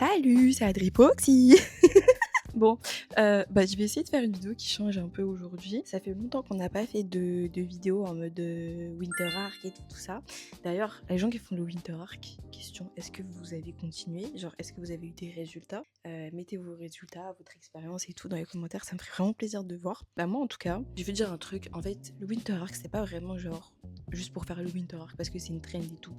Salut, c'est Adripoxy. Bon, je vais essayer de faire une vidéo qui change un peu aujourd'hui. Ça fait longtemps qu'on n'a pas fait de vidéo en mode Winter Arc et tout ça. D'ailleurs, les gens qui font le Winter Arc, question, est-ce que vous avez continué? Genre, est-ce que vous avez eu des résultats? Mettez vos résultats, votre expérience et tout dans les commentaires, ça me ferait vraiment plaisir de voir. Bah moi en tout cas, je vais dire un truc, en fait, le Winter Arc, c'est pas vraiment genre juste pour faire le Winter Arc parce que c'est une trend et tout.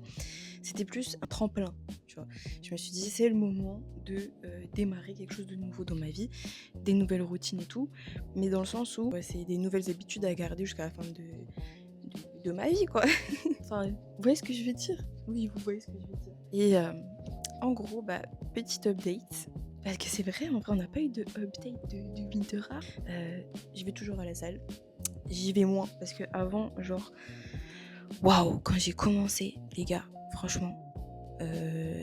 C'était plus un tremplin, tu vois. Je me suis dit, c'est le moment de démarrer quelque chose de nouveau dans ma vie, des nouvelles routines et tout, mais dans le sens où c'est des nouvelles habitudes à garder jusqu'à la fin de ma vie, quoi. Enfin, vous voyez ce que je veux dire? Oui, vous voyez ce que je veux dire. Et en gros, petite update. Parce que c'est vrai, en vrai, on n'a pas eu de update de Winter Art. Je vais toujours à la salle. J'y vais moins parce que avant, genre, waouh, quand j'ai commencé, les gars, franchement,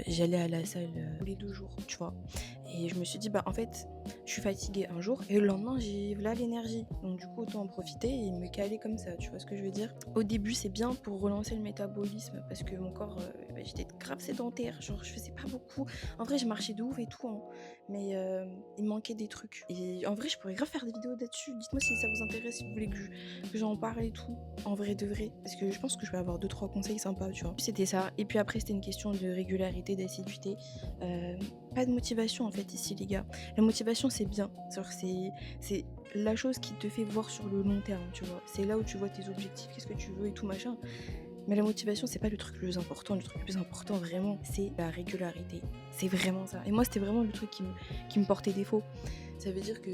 j'allais à la salle tous les 2 jours, tu vois. Et je me suis dit, en fait, je suis fatiguée un jour et le lendemain, j'ai là l'énergie. Donc, du coup, autant en profiter et me caler comme ça, tu vois ce que je veux dire? Au début, c'est bien pour relancer le métabolisme parce que mon corps, j'étais grave sédentaire. Genre, je faisais pas beaucoup. En vrai, je marchais de ouf et tout, hein, mais il me manquait des trucs. Et en vrai, je pourrais grave faire des vidéos là-dessus. Dites-moi si ça vous intéresse, si vous voulez que j'en parle et tout. En vrai de vrai. Parce que je pense que je vais avoir 2-3 conseils sympas, tu vois. C'était ça. Et puis après, c'était une question de régularité, d'assiduité. Pas de motivation en fait ici, les gars. La motivation, c'est bien. C'est la chose qui te fait voir sur le long terme, tu vois. C'est là où tu vois tes objectifs, qu'est-ce que tu veux et tout machin. Mais la motivation, c'est pas le truc le plus important. Le truc le plus important, vraiment, c'est la régularité. C'est vraiment ça. Et moi, c'était vraiment le truc qui me portait défaut. Ça veut dire que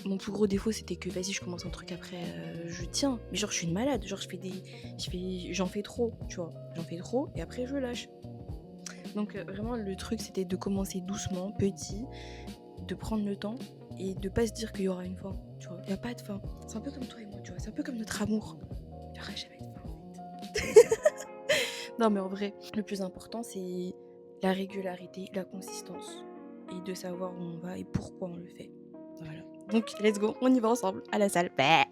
mon plus gros défaut, c'était que vas-y, je commence un truc après, je tiens. Mais genre, je suis une malade. Genre, j'en fais trop, tu vois. J'en fais trop et après, je lâche. Donc, vraiment, le truc, c'était de commencer doucement, petit, de prendre le temps et de pas se dire qu'il y aura une fin, tu vois. Il n'y a pas de fin. C'est un peu comme toi et moi, tu vois. C'est un peu comme notre amour. Il n'y aura jamais de fin, en fait. Non, mais en vrai, le plus important, c'est la régularité, la consistance et de savoir où on va et pourquoi on le fait. Voilà. Donc, let's go, on y va ensemble à la salle. Bah